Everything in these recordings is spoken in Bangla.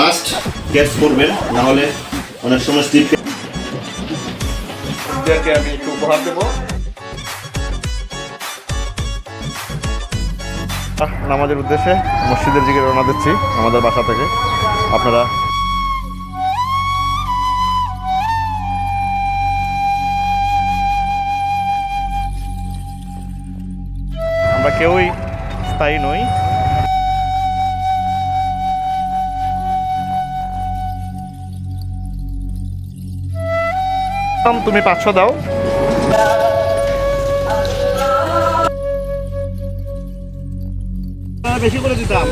মাস্ট ক্যাচ করবেন, না হলে অনেক সময় স্লিপ আমি একটু উপহার দেবো। নামাজের উদ্দেশ্যে মসজিদের দিকে রওনা দিচ্ছি আমাদের বাসা থেকে। আপনারা আমরা কেউই স্থায়ী নই। তুমি 500 দাও। বেশি করে দিতাম।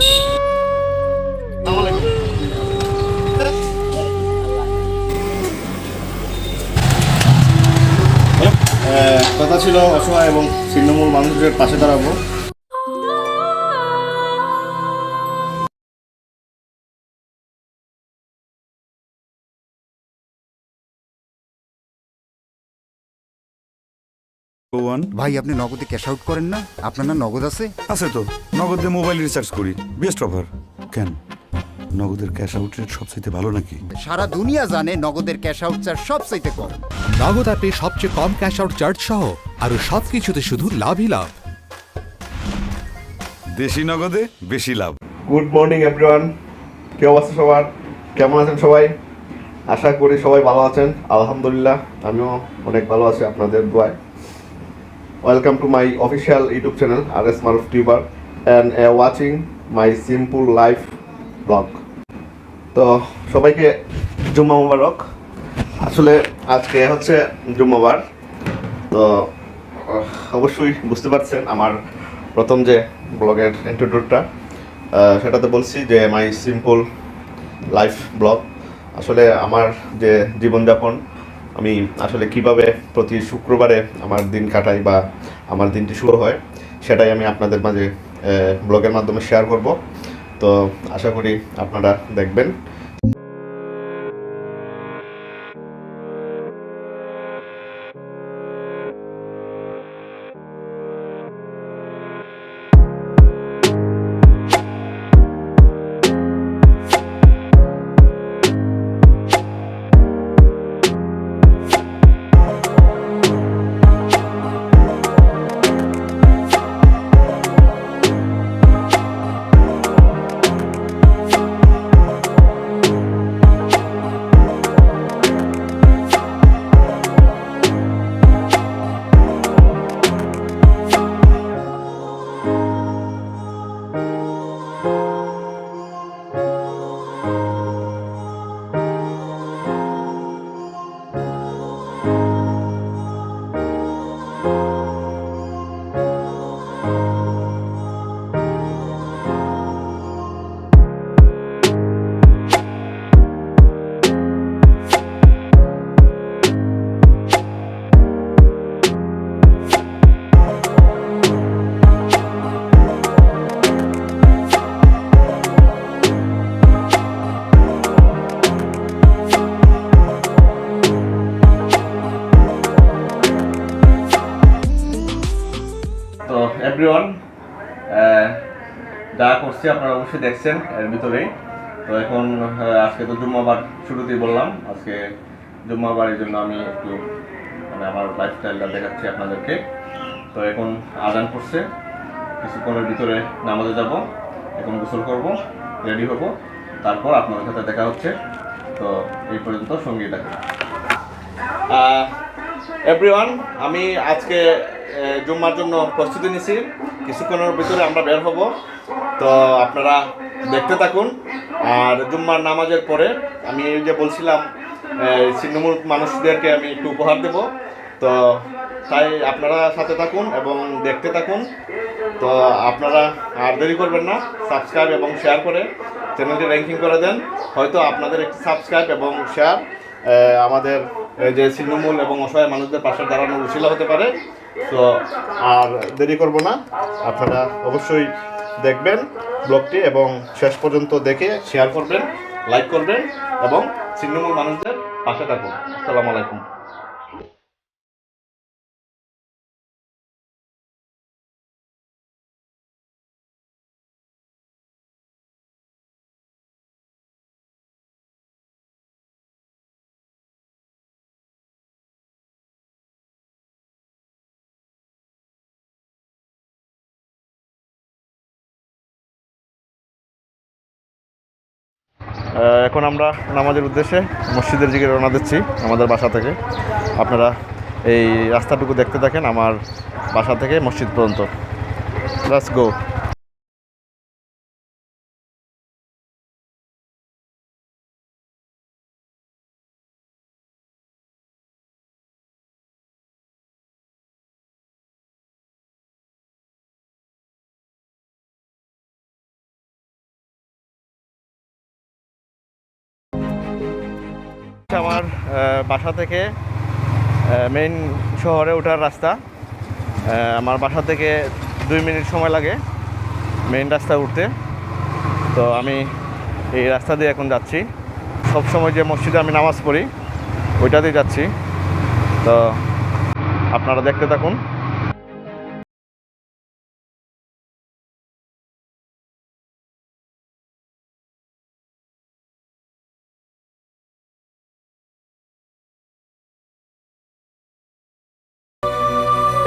কথা ছিল অসহায় এবং ছিন্নমূল মানুষদের পাশে দাঁড়াবো। ভাই আপনি নগদে ক্যাশ আউট করেন না? আপনার না নগদ আছে? আছে তো, নগদে মোবাইল রিচার্জ করি, বেস্ট অফার। কেন নগদের ক্যাশ আউট রেট সবচেয়ে ভালো নাকি? সারা দুনিয়া জানে নগদের ক্যাশ আউট চার্জ সবচাইতে কম। নগদ অ্যাপে সবচেয়ে কম ক্যাশ আউট চার্জ সহ আরো সবকিছুতে শুধু লাভই লাভ। দেশি নগদে বেশি লাভ। গুড মর্নিং এভরিওয়ান, কি অবস্থা সবার? কেমন আছেন সবাই? আশা করি সবাই ভালো আছেন। আলহামদুলিল্লাহ আমিও অনেক ভালো আছি আপনাদের দোয়ায়। Welcome to my official YouTube channel RS Maruf Tuber and watching my simple life blog. তো সবাইকে জুম্মা মুবারক। আসলে আজকে হচ্ছে জুম্মাবার। তো অবশ্যই বুঝতে পারছেন আমার প্রথম যে ব্লগের ইন্ট্রোডাক্টরটা, সেটাতে বলছি যে মাই সিম্পল লাইফ ব্লগ। আসলে আমার যে জীবনযাপন, আমি আসলে কিভাবে প্রতি শুক্রবারে আমার দিন কাটাই বা আমার দিনটি শুরু হয়, সেটাই আমি আপনাদের মাঝে ব্লগের মাধ্যমে শেয়ার করব। তো আশা করি আপনারা দেখবেন। তো এভরিওয়ান, যা করছি আপনারা অবশ্যই দেখছেন এর ভিতরেই। তো এখন আজকে তো জুম্মাবার, শুরুতেই বললাম আজকে জুম্মাবার, এই জন্য আমি একটু আমার লাইফস্টাইলটা দেখাচ্ছি আপনাদেরকে। তো এখন আজান করছে, কিছুক্ষণের ভিতরে নামাজে যাব। এখন গোসল করব, রেডি হব, তারপর আপনাদের সাথে দেখা হচ্ছে। তো এই পর্যন্ত সঙ্গী থাকবে। এভরিওয়ান, আমি আজকে জুম্মার জন্য প্রস্তুতি নিছি। কিছুক্ষণের ভিতরে আমরা বের হব। তো আপনারা দেখতে থাকুন। আর জুম্মার নামাজের পরে আমি এই যে বলছিলাম ছিন্নমূল মানুষদেরকে আমি একটু উপহার দেব। তো তাই আপনারা সাথে থাকুন এবং দেখতে থাকুন। তো আপনারা আর দেরি করবেন না, সাবস্ক্রাইব এবং শেয়ার করে চ্যানেলটি র্যাঙ্কিং করে দেন। হয়তো আপনাদের একটি সাবস্ক্রাইব এবং শেয়ার আমাদের যে ছিন্নমূল এবং অসহায় মানুষদের পাশে দাঁড়ানোর উশিলা হতে পারে। তো আর দেরি করব না, আপনারা অবশ্যই দেখবেন ব্লগটি এবং শেষ পর্যন্ত দেখে শেয়ার করবেন, লাইক করবেন এবং ছিন্নমূল মানুষদের পাশে থাকুন। আসসালামু আলাইকুম। এখন আমরা নামাজের উদ্দেশ্যে মসজিদের দিকে রওনা দিচ্ছি আমাদের বাসা থেকে। আপনারা এই রাস্তাটুকু দেখতে থাকেন আমার বাসা থেকে মসজিদ পর্যন্ত। Let's go. আমার বাসা থেকে মেইন শহরে ওঠার রাস্তা। আমার বাসা থেকে 2 মিনিট সময় লাগে মেইন রাস্তা উঠতে। তো আমি এই রাস্তা দিয়ে এখন যাচ্ছি। সব সময় যে মসজিদে আমি নামাজ পড়ি ওইটাতেই যাচ্ছি। তো আপনারা দেখতে থাকুন।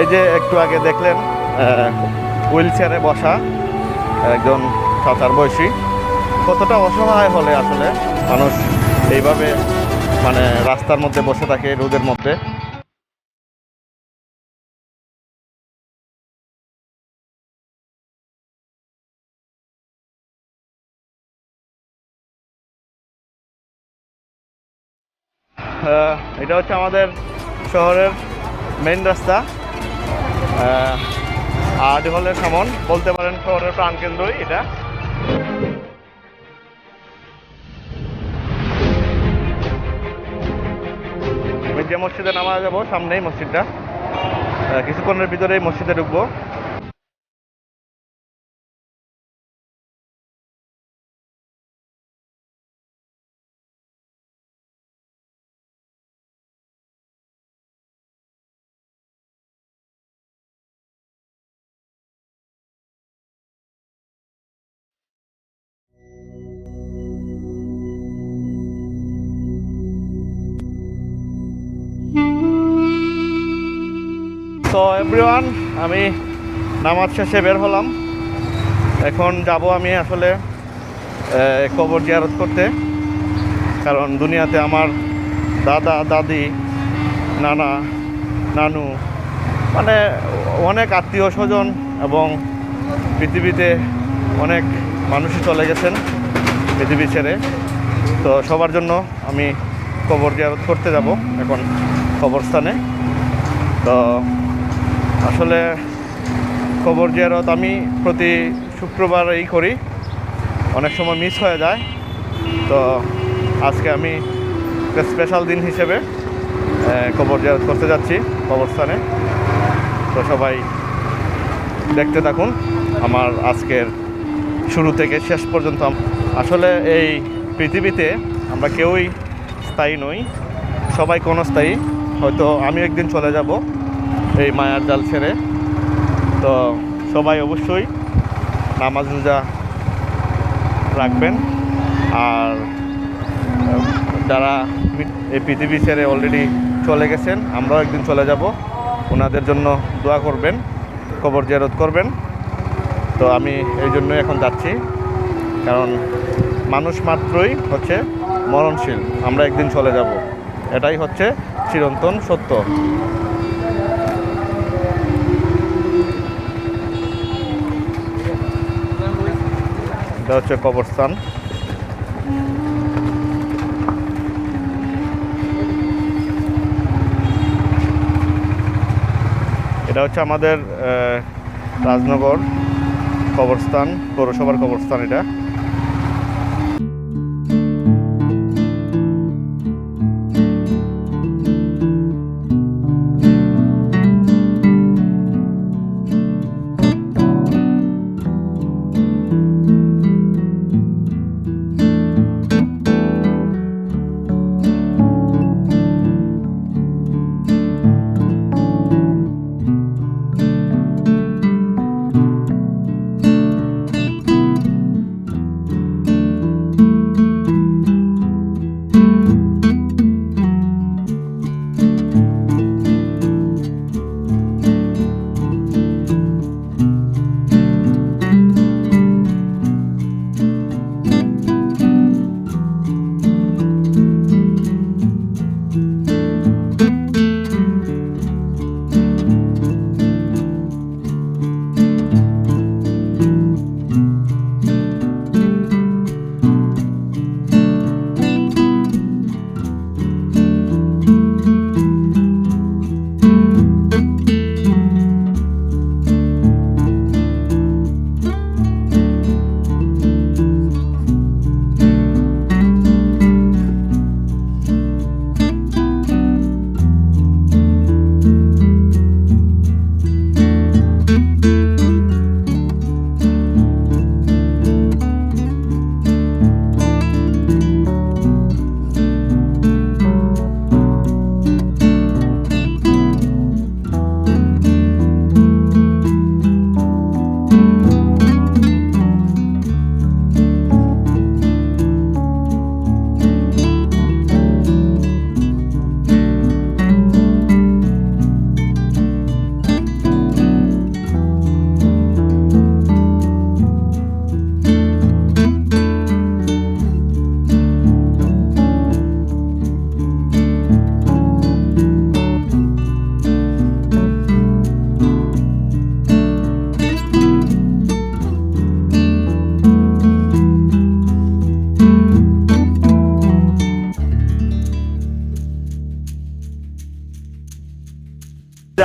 এই যে একটু আগে দেখলেন হুইল চেয়ারে বসা একজন চাচার বয়সী। কতটা অসহায় হলে আসলে মানুষ এইভাবে মানে রাস্তার মধ্যে বসে থাকে রোদের মধ্যে। এটা হচ্ছে আমাদের শহরের মেইন রাস্তা। আরডি হলের সামন বলতে পারেন শহরের প্রাণকেন্দ্রই এটা। আমি যে মসজিদে নামাজ যাবো সামনেই মসজিদটা, কিছুক্ষণের ভিতরেই মসজিদে ঢুকবো। তো এভরিওয়ান, আমি নামাজ শেষে বের হলাম। এখন যাব আমি আসলে কবর জিয়ারত করতে। কারণ দুনিয়াতে আমার দাদা দাদি নানা নানু মানে অনেক আত্মীয় স্বজন এবং পৃথিবীতে অনেক মানুষই চলে গেছেন পৃথিবী ছেড়ে। তো সবার জন্য আমি কবর জিয়ারত করতে যাব এখন কবরস্থানে। তো আসলে কবর জিয়ারত আমি প্রতি শুক্রবারই করি, অনেক সময় মিস হয়ে যায়। তো আজকে আমি একটা স্পেশাল দিন হিসেবে কবর জিয়ারত করতে যাচ্ছি কবরস্থানে। তো সবাই দেখতে থাকুন আমার আজকের শুরু থেকে শেষ পর্যন্ত। আসলে এই পৃথিবীতে আমরা কেউই স্থায়ী নই, সবাই ক্ষণস্থায়ী। হয়তো আমি একদিন চলে যাব এই মায়ার জাল ছেড়ে। তো সবাই অবশ্যই নামাজ রোজা রাখবেন। আর যারা এই পৃথিবী ছেড়ে অলরেডি চলে গেছেন, আমরাও একদিন চলে যাব, ওনাদের জন্য দোয়া করবেন, কবর জিয়ারত করবেন। তো আমি এই জন্যই এখন যাচ্ছি, কারণ মানুষ মাত্রই হচ্ছে মরণশীল, আমরা একদিন চলে যাব, এটাই হচ্ছে চিরন্তন সত্য। এটা হচ্ছে কবরস্থান। এটা হচ্ছে আমাদের রাজনগর কবরস্থান, পৌরসভার কবরস্থান এটা।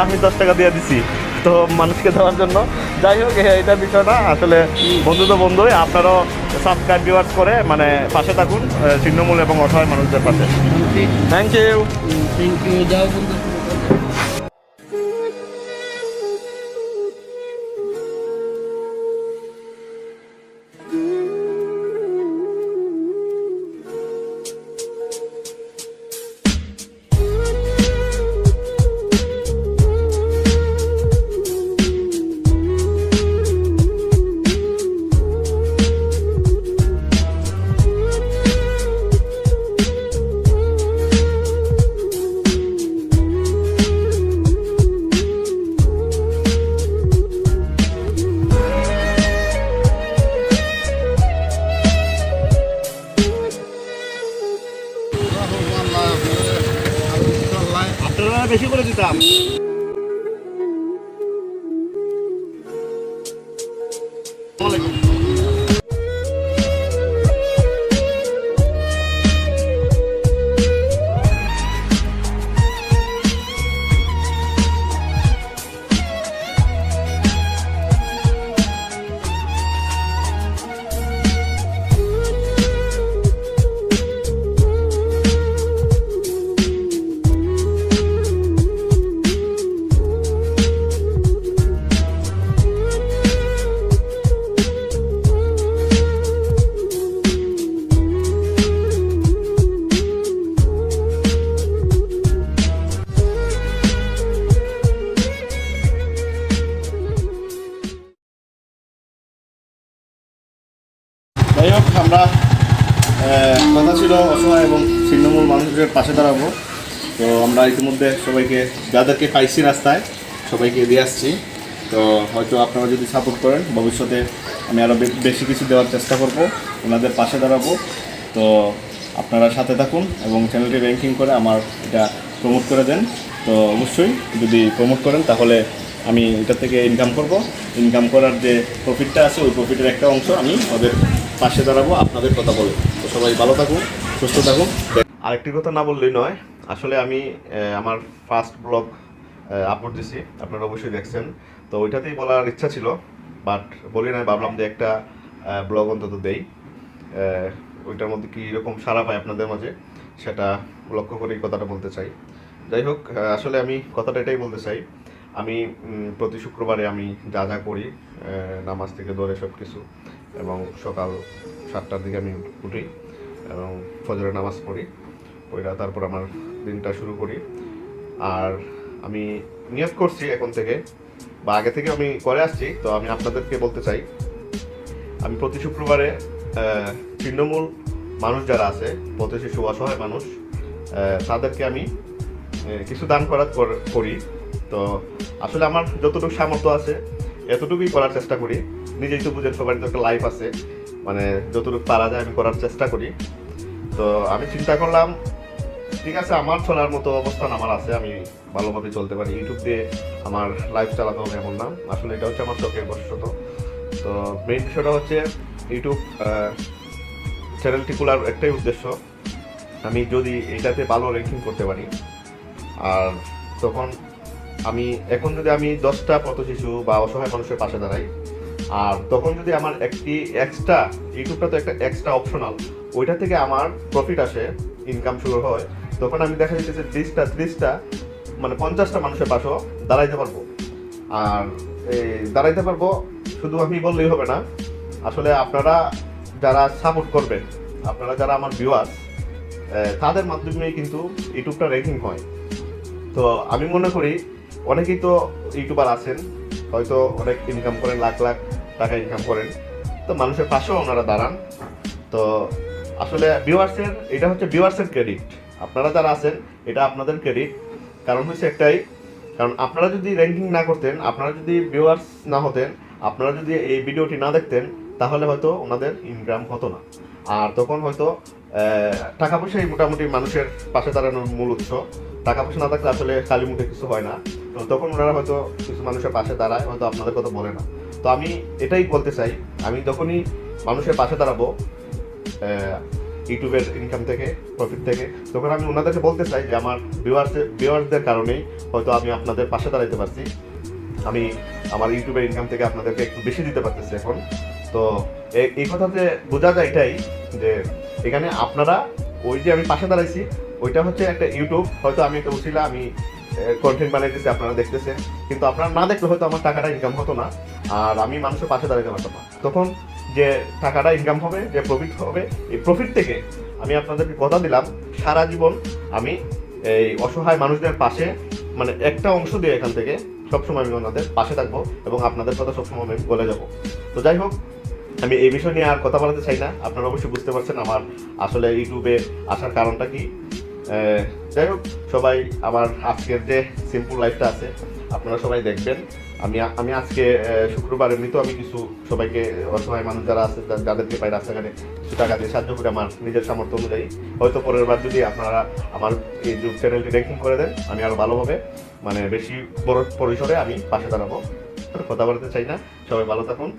আমি 10 টাকা দিয়ে দিছি তো মানুষকে দেওয়ার জন্য। যাই হোক, এটা বিষয় না, আসলে বন্ধু তো বন্ধুই। আপনারাও সাবস্ক্রাইব ভিউয়ার্স করে মানে পাশে থাকুন ছিন্নমূল এবং অসহায় মানুষদের পাশে। Thank you. থ্যাংক ইউ, যাও বন্ধু। আপনারা বেশি করে দিতাম। যাই হোক, আমরা কথা ছিল অসহায় এবং ছিন্নমূল মানুষের পাশে দাঁড়াবো। তো আমরা ইতিমধ্যে সবাইকে যাদেরকে পাইছি রাস্তায় সবাইকে দিয়ে আসছি। তো হয়তো আপনারা যদি সাপোর্ট করেন ভবিষ্যতে আমি আরও বেশি কিছু দেওয়ার চেষ্টা করব, ওনাদের পাশে দাঁড়াবো। তো আপনারা সাথে থাকুন এবং চ্যানেলটি র্যাঙ্কিং করে আমার এটা প্রমোট করে দেন। তো অবশ্যই যদি প্রমোট করেন তাহলে আমি এটা থেকে ইনকাম করব। ইনকাম করার যে প্রফিটটা আছে ওই প্রফিটের একটা অংশ আমি ওদের পাশে দাঁড়াবো আপনাদের কথা বলে। তো সবাই ভালো থাকুন, সুস্থ থাকুন। আরেকটি কথা না বললেই নয়, আসলে আমি আমার ফার্স্ট ব্লগ আপলোড দিছি, আপনারা অবশ্যই দেখছেন। তো ওইটাতেই বলার ইচ্ছা ছিল, বাট বলি না, ভাবলাম যে একটা ব্লগ অন্তত দেই। ওইটার মধ্যে কী রকম সাড়া পায় আপনাদের মাঝে সেটা লক্ষ্য করে এই কথাটা বলতে চাই। যাই হোক, আসলে আমি কথাটা এটাই বলতে চাই, আমি প্রতি শুক্রবারে আমি যা যা করি নামাজ থেকে ধরে সব কিছু, এবং সকাল 7টার দিকে আমি উঠি এবং ফজরের নামাজ পড়ি, ওইটা তারপর আমার দিনটা শুরু করি। আর আমি নিয়ত করছি এখন থেকে বা আগে থেকে আমি করে আসছি। তো আমি আপনাদেরকে বলতে চাই, আমি প্রতি শুক্রবারে ছিন্নমূল মানুষ যারা আছে, পথ শিশু অসহায় মানুষ, তাদেরকে আমি কিছু দান করি। তো আসলে আমার যতটুকু সামর্থ্য আছে এতটুকুই করার চেষ্টা করি। নিজেই তো বুঝেন, সবারই তো একটা লাইফ আছে, মানে যতটুকু পারা যায় আমি করার চেষ্টা করি। তো আমি চিন্তা করলাম, ঠিক আছে, আমার চলার মতো অবস্থান আমার আছে, আমি ভালোভাবে চলতে পারি, ইউটিউব দিয়ে আমার লাইফ চালাতে হবে এমন না। আসলে এটা হচ্ছে আমার শখের বশত। তো মেইন বিষয়টা হচ্ছে ইউটিউব চ্যানেলটি খোলার একটাই উদ্দেশ্য, আমি যদি এটাতে ভালো র্যাঙ্কিং করতে পারি, আর তখন এখন যদি আমি 10টা পথ শিশু বা অসহায় মানুষের পাশে দাঁড়াই, আর তখন যদি আমার একটি এক্সট্রা, ইউটিউবটা তো একটা এক্সট্রা অপশনাল, ওইটা থেকে আমার প্রফিট আসে, ইনকাম শুরু হয়, তখন আমি দেখা যাচ্ছে 20টা 30টা মানে 50টা মানুষের পাশেও দাঁড়াইতে পারবো। আর দাঁড়াইতে পারবো শুধু আমি বললেই হবে না, আসলে আপনারা যারা সাপোর্ট করবেন, আপনারা যারা আমার ভিউয়ার্স, তাদের মাধ্যমেই কিন্তু ইউটিউবটা র্যাঙ্কিং হয়। তো আমি মনে করি অনেকেই তো ইউটিউবার আছেন, হয়তো অনেক ইনকাম করেন, লাখ লাখ টাকা ইনকাম করেন, তো মানুষের পাশেও ওনারা দাঁড়ান। তো আসলে এটা হচ্ছে ভিউয়ার্সের ক্রেডিট। আপনারা যারা আছেন এটা আপনাদের ক্রেডিট। কারণ হচ্ছে একটাই, কারণ আপনারা যদি র্যাঙ্কিং না করতেন, আপনারা যদি ভিউয়ার্স না হতেন, আপনারা যদি এই ভিডিওটি না দেখতেন, তাহলে হয়তো ওনাদের ইনকাম হতো না। আর তখন হয়তো টাকা পয়সাই মোটামুটি মানুষের পাশে দাঁড়ানোর মূল উৎস। টাকা পয়সা না থাকলে আসলে খালি মুখে কিছু হয় না। তো তখন ওনারা হয়তো কিছু মানুষের পাশে দাঁড়ায়, হয়তো আপনাদের কথা বলে না। তো আমি এটাই বলতে চাই, আমি যখনই মানুষের পাশে দাঁড়াবো, ইউটিউবের ইনকাম থেকে, প্রফিট থেকে, তখন আমি ওনাদেরকে বলতে চাই যে আমার ভিউয়ার্সদের কারণেই হয়তো আমি আপনাদের পাশে দাঁড়াইতে পারছি। আমি আমার ইউটিউবের ইনকাম থেকে আপনাদেরকে একটু বেশি দিতে পারতেছি এখন। তো এই কথাতে বোঝা যায় এটাই যে এখানে আপনারা ওই যে আমি পাশে দাঁড়াইছি ওইটা হচ্ছে একটা ইউটিউব, হয়তো আমি একটা উচিলা আমি কন্টেন্ট বানাইতেছি, আপনারা দেখতেছেন, কিন্তু আপনারা না দেখলে হয়তো আমার টাকাটা ইনকাম হতো না, আর আমি মানুষের পাশে দাঁড়াতে পারতাম না। তখন যে টাকাটা ইনকাম হবে, যে প্রফিট হবে, এই প্রফিট থেকে আমি আপনাদেরকে কথা দিলাম সারা জীবন আমি এই অসহায় মানুষদের পাশে, মানে একটা অংশ দিয়ে এখান থেকে সবসময় আমি ওনাদের পাশে থাকবো এবং আপনাদের কথা সবসময় আমি বলে যাব। তো যাই হোক, আমি এই বিষয় নিয়ে আর কথা বলতে চাই না। আপনারা অবশ্যই বুঝতে পারছেন আমার আসলে ইউটিউবে আসার কারণটা কি। যাই হোক, সবাই আমার আজকের যে সিম্পল লাইফটা আছে আপনারা সবাই দেখবেন। আমি আজকে শুক্রবার এমনিতেও আমি কিছু সবাইকে অসহায় মানুষ যারা আছে যাদেরকে পাই রাস্তাঘাটে কিছু টাকা দিয়ে সাহায্য করে আমার নিজের সামর্থ্য অনুযায়ী। হয়তো পরের বার যদি আপনারা আমার এই ইউটিউব চ্যানেলটি রেকমেন্ড করে দেন, আমি আরও ভালোভাবে মানে বেশি বড় পরিসরে আমি পাশে দাঁড়াবো। কথা বলতে চাই না, সবাই ভালো থাকুন।